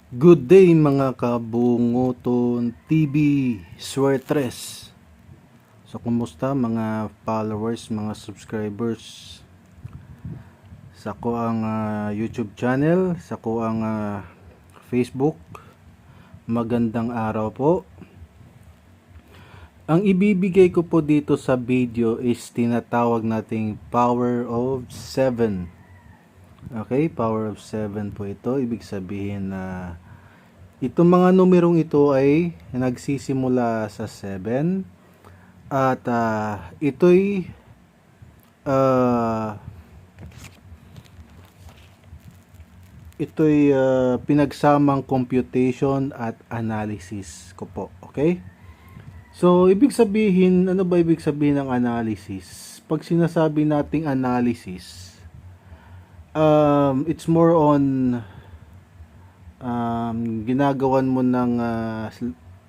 Good day mga kabungoton TV Swertres. So kumusta mga followers, mga subscribers sa ko ang YouTube channel, sa ko ang Facebook. Magandang araw po. Ang ibibigay ko po dito sa video is tinatawag nating Power of 7. Okay, Power of 7 po ito. Ibig sabihin na itong mga numerong ito ay nagsisimula sa 7 at ito'y pinagsamang computation at analysis ko po. Okay? So, ibig sabihin, ano ba ibig sabihin ng analysis? Pag sinasabi nating analysis, it's more on ginagawan mo ng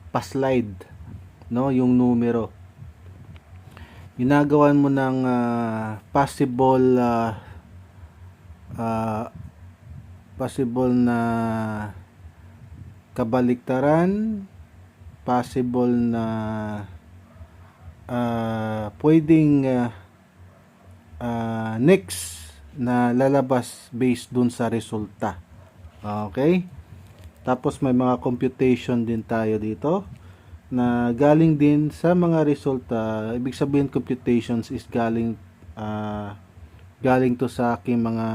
pa-slide, no, yung numero. Ginagawan mo ng possible na kabaliktaran, possible na pwedeng next na lalabas based dun sa resulta. Okay? Tapos may mga computation din tayo dito na galing din sa mga resulta. Ibig sabihin computations is galing to sa aking mga,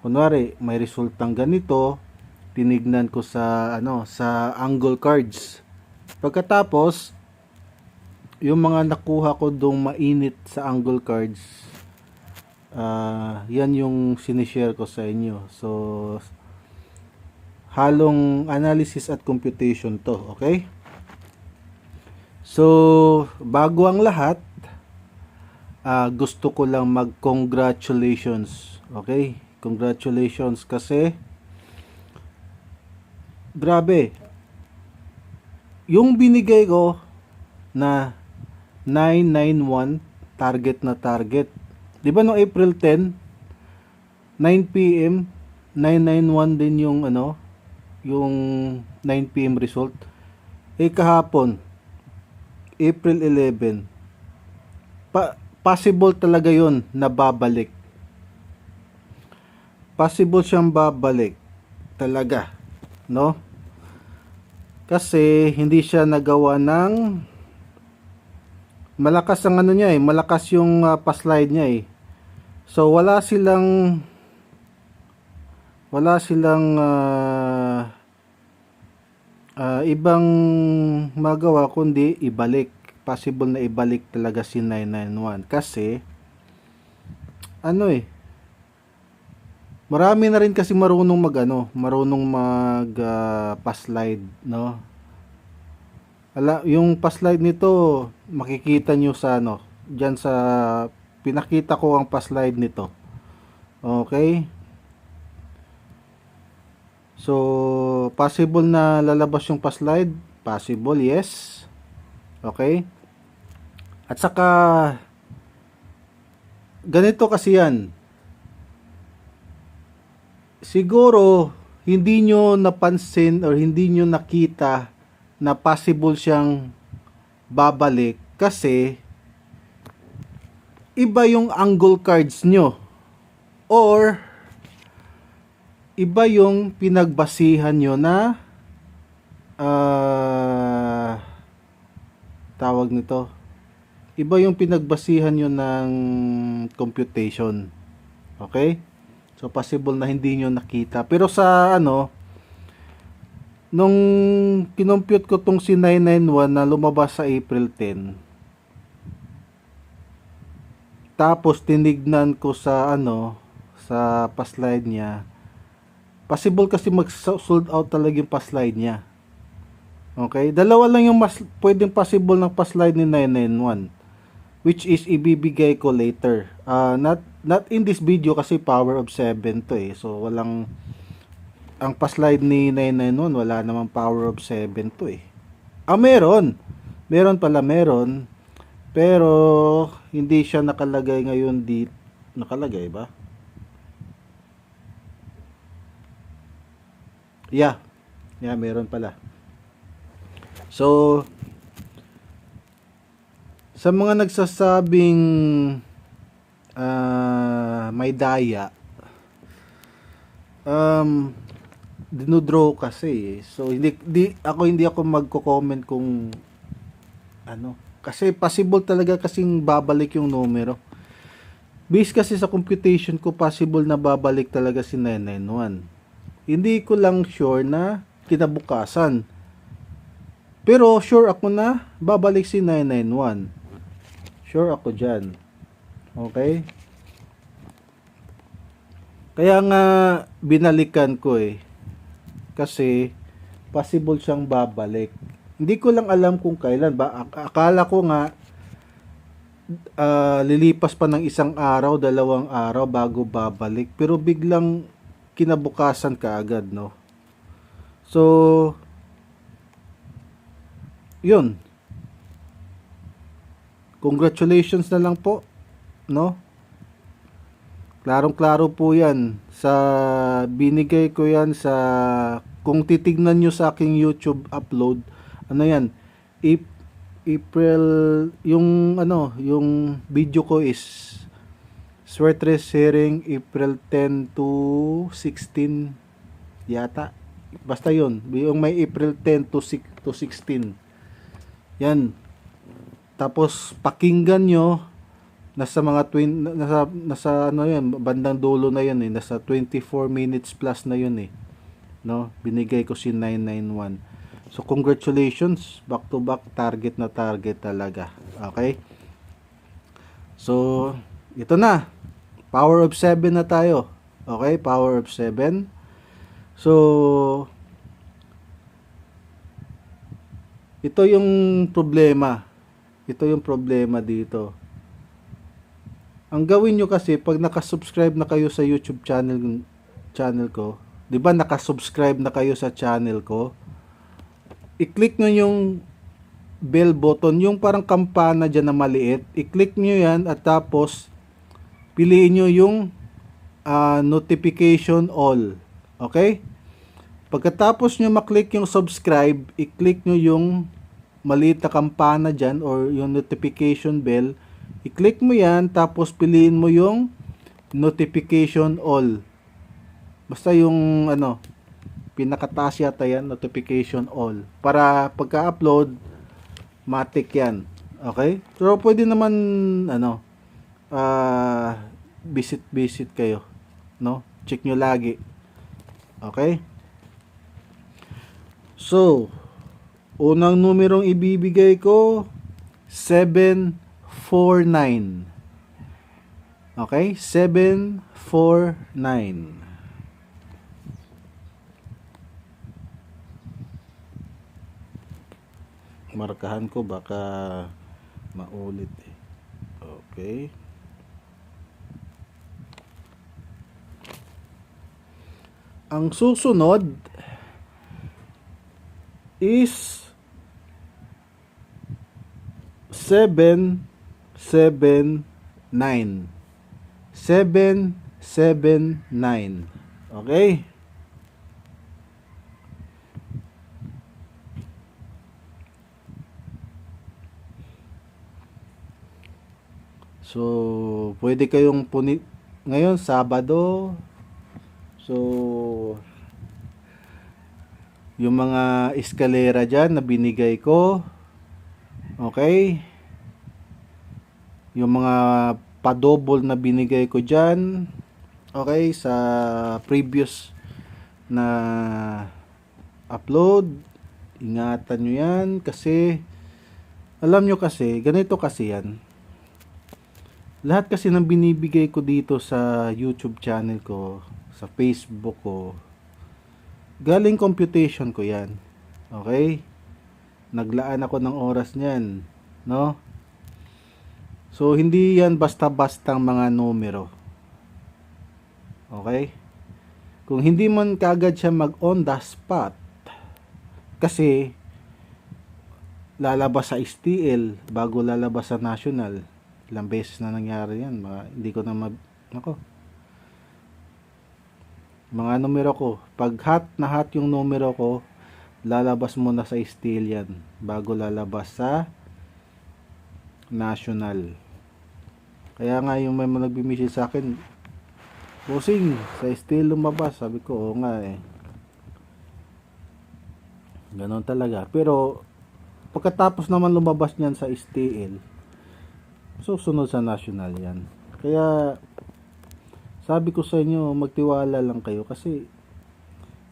kunwari may resultang ganito, tinignan ko sa sa angle cards. Pagkatapos yung mga nakuha ko dong mainit sa angle cards, yan yung sinishare ko sa inyo. So halong analysis at computation to. Okay? So bago ang lahat, gusto ko lang mag-congratulations. Okay? Congratulations kasi grabe, yung binigay ko na 991 target na target. Di ba no April 10, 9 PM, 991 din yung yung 9 PM result. Kahapon, April 11, possible talaga yon na babalik. Possible siyang babalik talaga, no? Kasi hindi siya nagawa ng malakas ang niya malakas yung pa-slide niya So wala silang ibang magawa kundi ibalik. Possible na ibalik talaga si 991 kasi marami na rin kasi marunong mag pa-slide, no? Yung pa-slide nito makikita nyo sa diyan sa pinakita ko ang pa-slide nito. Okay? So, possible na lalabas yung pa-slide? Possible, yes. Okay? At saka, ganito kasi yan. Siguro, hindi nyo napansin or hindi nyo nakita na possible siyang babalik kasi iba yung angle cards nyo or iba yung pinagbasihan nyo na tawag nito, iba yung pinagbasihan nyo ng computation. Okay? So possible na hindi nyo nakita. Pero sa nung kinompute ko tong si 991 na lumabas sa April 10, tapos tinignan ko sa sa pa-slide niya, possible kasi mag-sold out talaga yung pa-slide niya. Okay? Dalawa lang yung pwedeng possible ng pa-slide ni 991, which is ibibigay ko later. Not in this video kasi power of 7 to So walang, ang pa-slide ni 991 wala namang power of 7 to meron pero hindi siya nakalagay ngayon dito. Nakalagay ba? Yeah. Yeah, meron pala. So, sa mga nagsasabing may daya, um, dinodraw kasi eh. So, hindi ako magko-comment kung ano. Kasi possible talaga kasing babalik yung numero. Based kasi sa computation ko, possible na babalik talaga si 991. Hindi ko lang sure na kinabukasan. Pero sure ako na babalik si 991. Sure ako dyan. Okay? Kaya nga binalikan ko eh. Kasi possible siyang babalik. Hindi ko lang alam kung kailan ba. Akala ko nga lilipas pa ng isang araw, dalawang araw bago babalik. Pero biglang kinabukasan kaagad, no? So, yun. Congratulations na lang po, no? Klarong-klaro po yan. Binigay ko yan sa, kung titignan nyo sa aking YouTube upload, ano yan, April, yung video ko is Sweatress Hearing April 10 to 16 yata. Basta yun, yung may April 10 to 16. Yan. Tapos pakinggan nyo, nasa ano yan, bandang dulo na yan eh, nasa 24 minutes plus na yun eh. No, binigay ko si 991. So congratulations, back to back, target na target talaga. Okay? So ito na. Power of 7 na tayo. Okay, power of 7. So ito yung problema. Ito yung problema dito. Ang gawin nyo kasi pag nakasubscribe na kayo sa YouTube channel ko, 'di ba nakasubscribe na kayo sa channel ko? I-click nyo yung bell button, yung parang kampana dyan na maliit. I-click nyo yan at tapos piliin nyo yung notification all. Okay? Pagkatapos nyo maklik yung subscribe, i-click nyo yung maliit na kampana dyan or yung notification bell. I-click mo yan, tapos piliin mo yung notification all. Basta yung pinakataas yata yan, notification all. Para pagka-upload, matik yan. Okay? So, pwede naman, visit kayo. No? Check nyo lagi. Okay? So, unang numerong ibibigay ko, 749. Okay? 749. Markahan ko baka maulit eh. Okay. Ang susunod is 779. 779. Okay? So, pwede kayong ngayon, Sabado. So, yung mga eskalera dyan na binigay ko. Okay? Yung mga padouble na binigay ko dyan. Okay? Sa previous na upload. Ingatan nyo yan. Kasi, alam nyo kasi, ganito kasi yan. Lahat kasi ng binibigay ko dito sa YouTube channel ko, sa Facebook ko, galing computation ko yan. Okay? Naglaan ako ng oras niyan, no? So, hindi yan basta-bastang mga numero. Okay? Kung hindi man kagad siya mag-on the spot, kasi lalabas sa STL bago lalabas sa national. Ilang beses na nangyari yan. Hindi ko na ako. Mga numero ko. Pag hot na hot yung numero ko, lalabas muna sa stale yan bago lalabas sa national. Kaya nga yung may mga nagbi-message sa akin, bossing, sa stale lumabas. Sabi ko, oo nga eh. Ganon talaga. Pero, pagkatapos naman lumabas niyan sa stale, susunod sa national yan. Kaya, sabi ko sa inyo, magtiwala lang kayo. Kasi,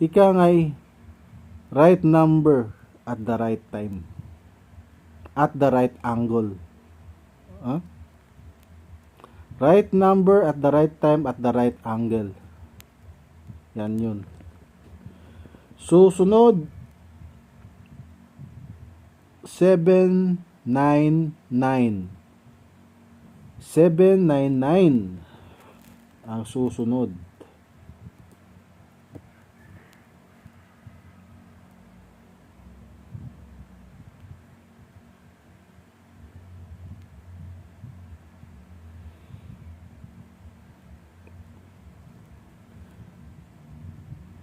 ika nga'y right number at the right time. At the right angle. Huh? Right number at the right time at the right angle. Yan yun. Susunod, 799. 799 ang susunod.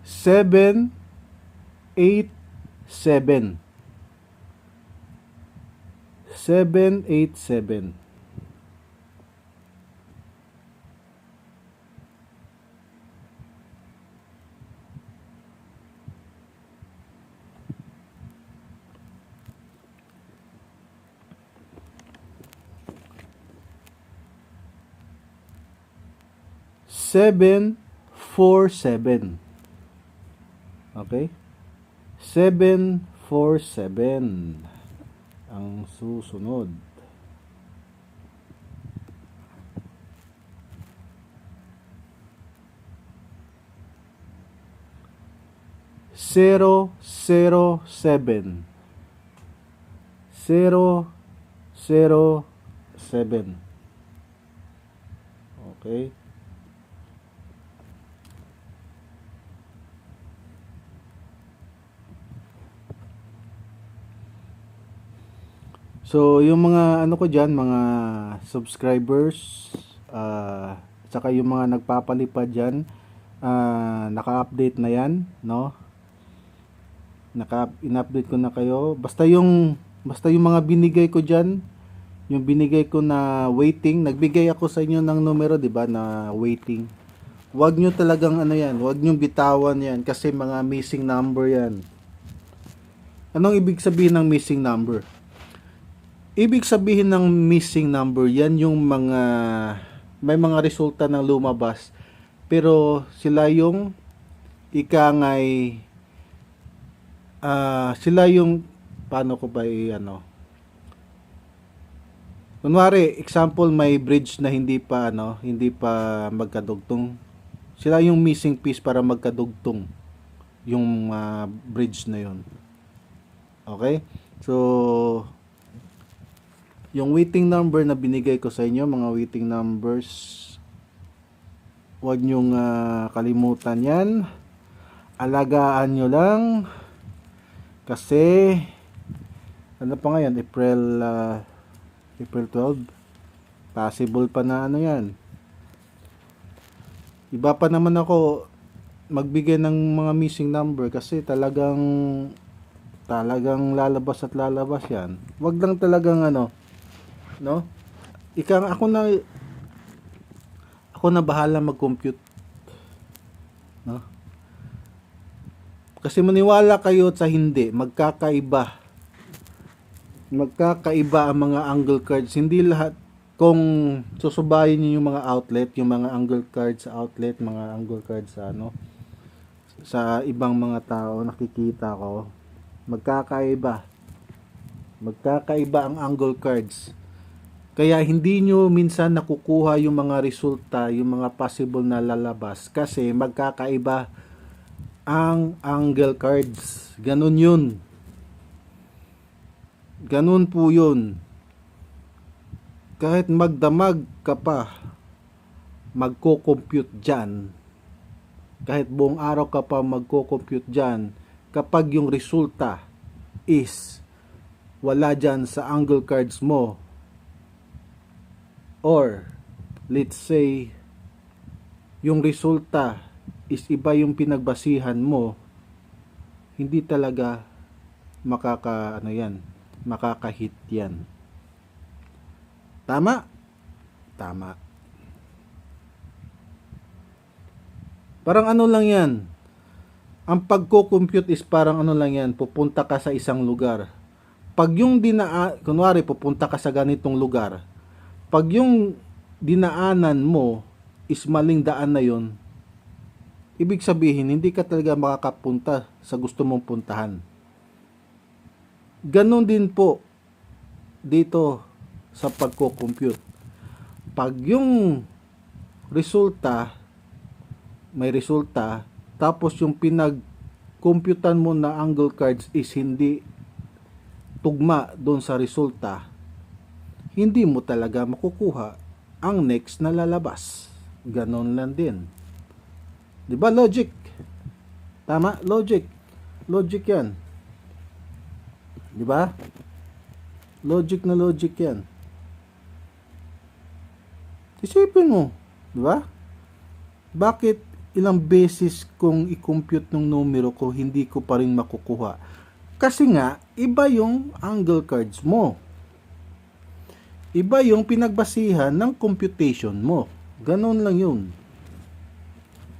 Seven, 8, 7. 787. Seven, 4, 7. Okay? 747 ang susunod. Zero, 7. 007. Okay? So, yung mga ano ko dyan, mga subscribers, saka yung mga nagpapalipad dyan, naka-update na yan, no? In-update ko na kayo. Basta yung mga binigay ko dyan, yung binigay ko na waiting, nagbigay ako sa inyo ng numero, di ba, na waiting. Huwag nyo talagang ano yan, huwag nyo bitawan yan, kasi mga missing number yan. Anong ibig sabihin ng missing number? Ibig sabihin ng missing number, yan yung mga may mga resulta ng lumabas pero sila yung sila yung paano ko ba kunwari example, may bridge na hindi pa magkadugtong, sila yung missing piece para magkadugtong yung bridge na yun. Okay, so yung waiting number na binigay ko sa inyo, mga waiting numbers, huwag nyong kalimutan yan. Alagaan nyo lang. Kasi, ano pa ngayon? April 12. Possible pa na ano yan. Iba pa naman ako magbigay ng mga missing number kasi talagang lalabas at lalabas yan. Huwag lang talagang no? Ako na bahala mag-compute. No? Kasi maniwala kayo sa hindi, magkakaiba ang mga angle cards. Hindi lahat, kung susubayin niyo yung mga outlet, yung mga angle cards sa outlet, mga angle cards sa ibang mga tao nakikita ko, magkakaiba ang angle cards. Kaya hindi nyo minsan nakukuha yung mga resulta, yung mga possible na lalabas kasi magkakaiba ang angle cards. Ganun yun. Ganun po yun. Kahit magdamag ka pa, magko-compute dyan. Kahit buong araw ka pa magko-compute dyan, kapag yung resulta is wala dyan sa angle cards mo, or let's say yung resulta is iba yung pinagbasihan mo, hindi talaga makaka-hit yan. Tama? Tama. Parang ano lang yan, ang pagko-compute is parang ano lang yan, pupunta ka sa isang lugar. Pag yung kunwari pupunta ka sa ganitong lugar, pag yung dinaanan mo is maling daan na yon, ibig sabihin hindi ka talaga makakapunta sa gusto mong puntahan. Ganon din po dito sa pagko-compute. Pag yung may resulta, tapos yung pinag-computan mo na angle cards is hindi tugma doon sa resulta, hindi mo talaga makukuha ang next na lalabas. Ganon lang din. Di ba logic? Tama? Logic. Logic yan. Di ba? Logic na logic yan. Isipin mo. Di ba? Bakit ilang beses kung i-compute ng numero ko, hindi ko pa rin makukuha? Kasi nga, iba yung angle cards mo. Iba yung pinagbasihan ng computation mo. Ganon lang yun.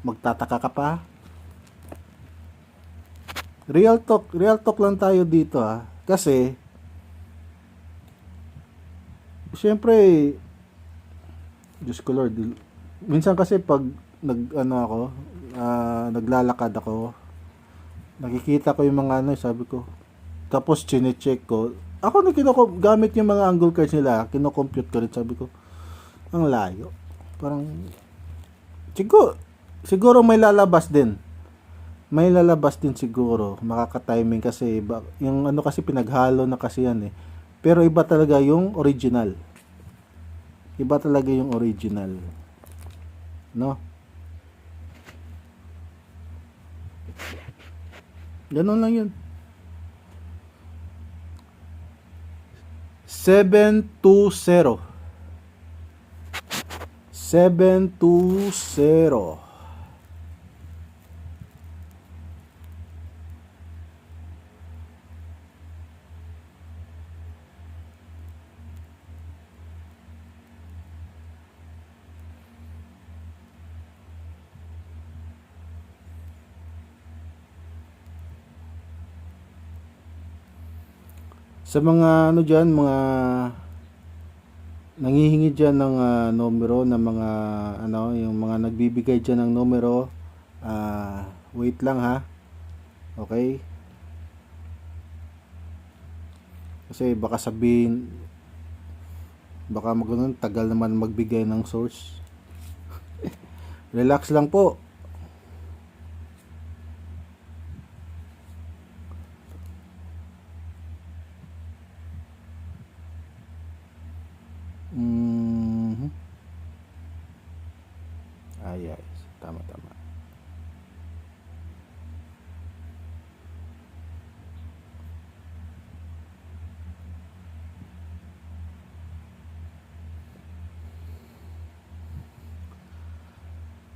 Magtataka ka pa? Real talk lang tayo dito ha. Kasi, syempre, Diyos ko Lord, minsan kasi pag naglalakad ako, nakikita ko yung mga sabi ko, tapos chine-check ko, ako gamit yung mga angle cards nila, kino-compute ko rin, sabi ko, ang layo. Parang, siguro may lalabas din. May lalabas din siguro, makaka-timing kasi, yung kasi pinaghalo na kasi yan eh. Pero iba talaga yung original. Iba talaga yung original. No? Ganun lang yun. 720. 720. Sa mga dyan, mga nanghihingi dyan ng numero, ng mga yung mga nagbibigay dyan ng numero, wait lang ha. Okay? Kasi baka sabihin, baka tagal naman magbigay ng source. Relax lang po. Ay, tama.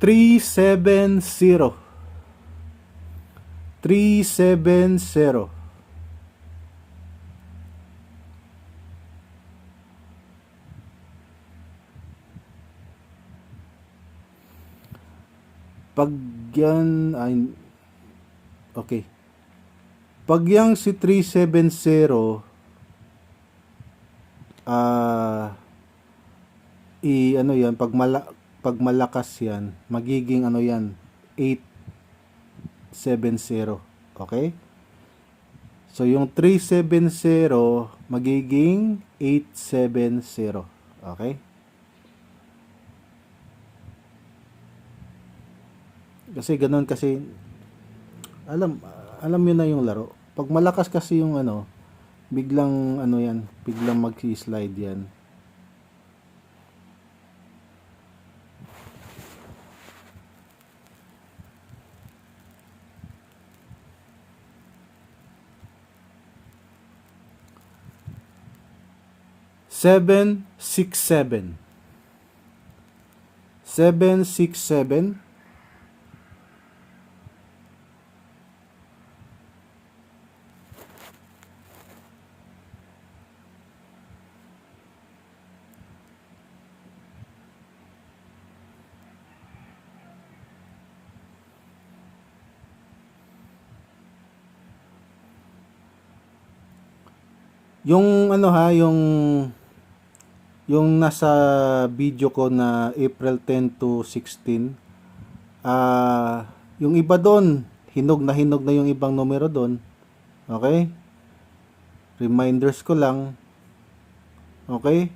Three seven zero. Pag yan ay okay. Pag yang si 370 yan, pag malakas yan, magiging yan 870. Okay? So yung 370 magiging 870. Okay? Kasi ganun kasi alam yun na yung laro. Pag malakas kasi yung biglang biglang mag-slide yan. Seven, six, seven. Yung ano ha, yung nasa video ko na April 10 to 16, yung iba doon, hinog na yung ibang numero doon. Okay? Reminders ko lang. Okay?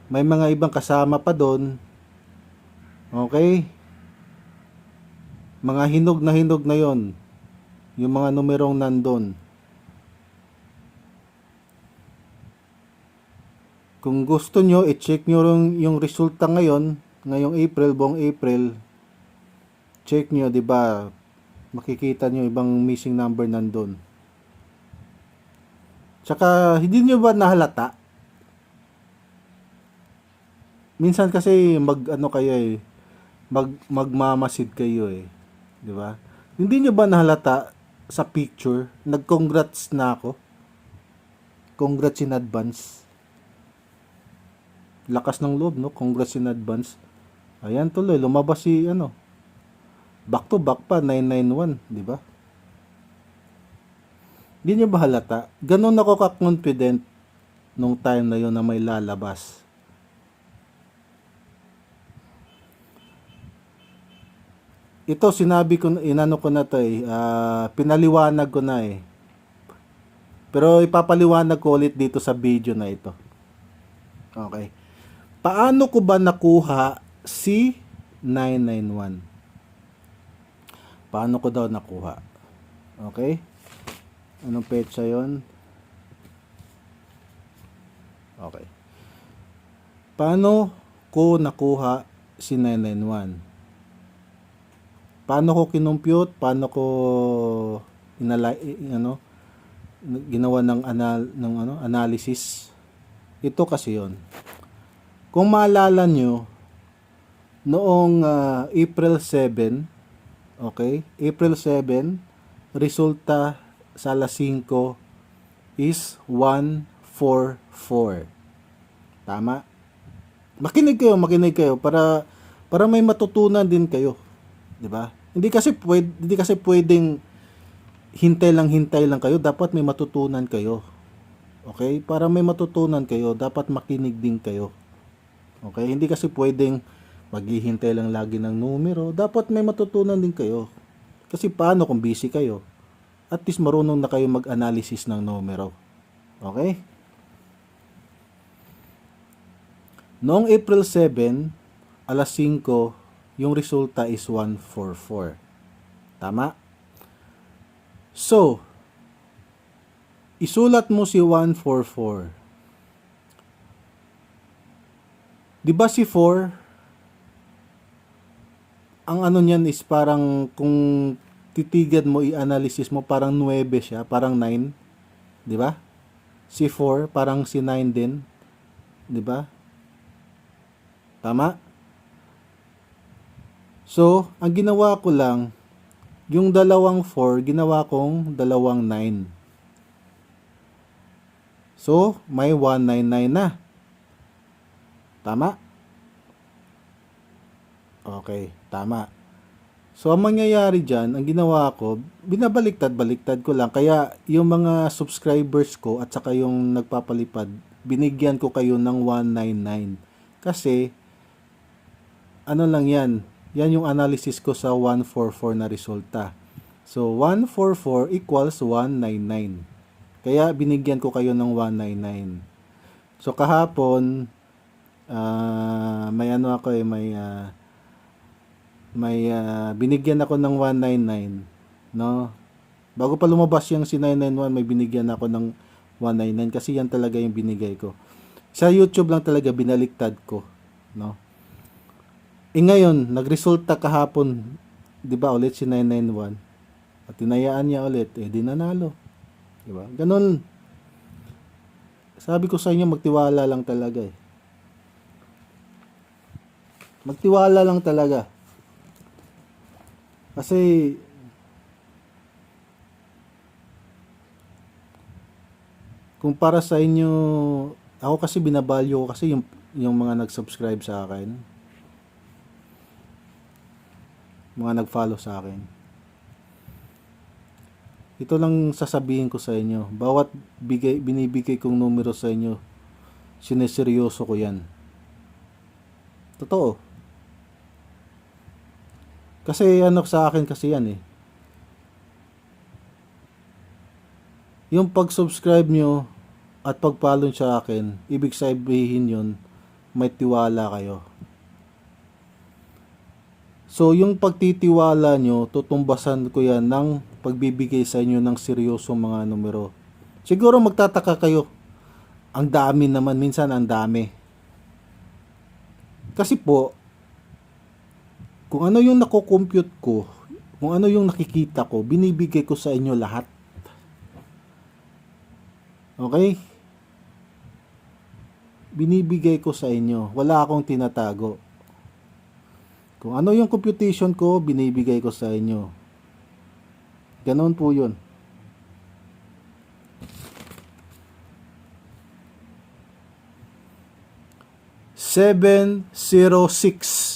May mga ibang kasama pa doon. Okay? Mga hinog na yon, yung mga numerong nandun. Kung gusto nyo, i-check nyo yung resulta ngayon, ngayong April, buong April. Check nyo, di ba? Makikita nyo ibang missing number nandun. Tsaka, hindi nyo ba nahalata? Minsan kasi ano kayo eh, magmamasid kayo eh, di ba? Hindi nyo ba nahalata sa picture, nag-congrats na ako? Congrats in advance. Lakas ng loob, no? Congrats in advance. Ayan tuloy, lumabas si ano. Back to back pa, 991, di ba? Hindi nyo ba halata? Ganun ako ka-confident nung time na yun na may lalabas. Ito sinabi ko, inano ko na to eh, pinaliwanag ko na eh. Pero ipapaliwanag ko ulit dito sa video na ito. Okay. Paano ko ba nakuha si 991? Paano ko daw nakuha? Okay? Anong petsa yon? Okay. Paano ko nakuha si 991? Paano ko kinompute? Paano ko ginawa ng analysis? Ito kasi yon. Kung maalala nyo, noong April 7, okay? April 7, resulta sa alas 5 is 144. Tama? Makinig kayo para may matutunan din kayo, 'di ba? Hindi kasi pwedeng hintay lang kayo, dapat may matutunan kayo. Okay? Para may matutunan kayo, dapat makinig din kayo. Okay? Hindi kasi pwedeng maghihintay lang lagi ng numero. Dapat may matutunan din kayo. Kasi paano kung busy kayo? At least marunong na kayo mag-analysis ng numero. Okay? Noong April 7, alas 5, yung resulta is 144. Tama? So, isulat mo si 144. Di ba si 4, ang ano niyan is parang kung titigan mo, i-analysis mo, parang 9 siya, parang 9. Di ba? Si 4, parang si 9 din. Di ba? Tama? So, ang ginawa ko lang, yung dalawang 4, ginawa kong dalawang 9. So, may 199 na. Tama? Okay, tama. So, ang mangyayari dyan, ang ginawa ko, binabaliktad-baliktad ko lang. Kaya, yung mga subscribers ko at saka yung nagpapalipad, binigyan ko kayo ng 199. Kasi, ano lang yan, yan yung analysis ko sa 144 na resulta. So, 144 equals 199. Kaya, binigyan ko kayo ng 199. So, kahapon, may ano ako eh, may binigyan ako ng 199, no? Bago pa lumabas yung si 991, may binigyan ako ng 199 kasi yan talaga yung binigay ko. Sa YouTube lang talaga binaliktad ko, no? Ngayon, nagresulta kahapon, 'di ba, ulit si 991. At tinayaan niya ulit, di nanalo. 'Di ba? Ganun. Sabi ko sa inyo, magtiwala lang talaga eh. Magtiwala lang talaga. Kasi kung para sa inyo, ako kasi binabalyo ko kasi yung mga nag-subscribe sa akin, mga nag-follow sa akin. Ito lang sasabihin ko sa inyo. Bawat binibigay kong numero sa inyo, sineseryoso ko yan. Totoo. Kasi ano sa akin kasi yan eh. Yung pag-subscribe nyo at pag-follow sa akin, ibig sabihin yun, may tiwala kayo. So, yung pagtitiwala nyo, tutumbasan ko yan ng pagbibigay sa inyo ng seryosong mga numero. Siguro magtataka kayo, ang dami naman, minsan ang dami. Kasi po, kung ano yung nakocompute ko, kung ano yung nakikita ko, binibigay ko sa inyo lahat. Okay? Binibigay ko sa inyo. Wala akong tinatago. Kung ano yung computation ko, binibigay ko sa inyo. Ganon po yun. 706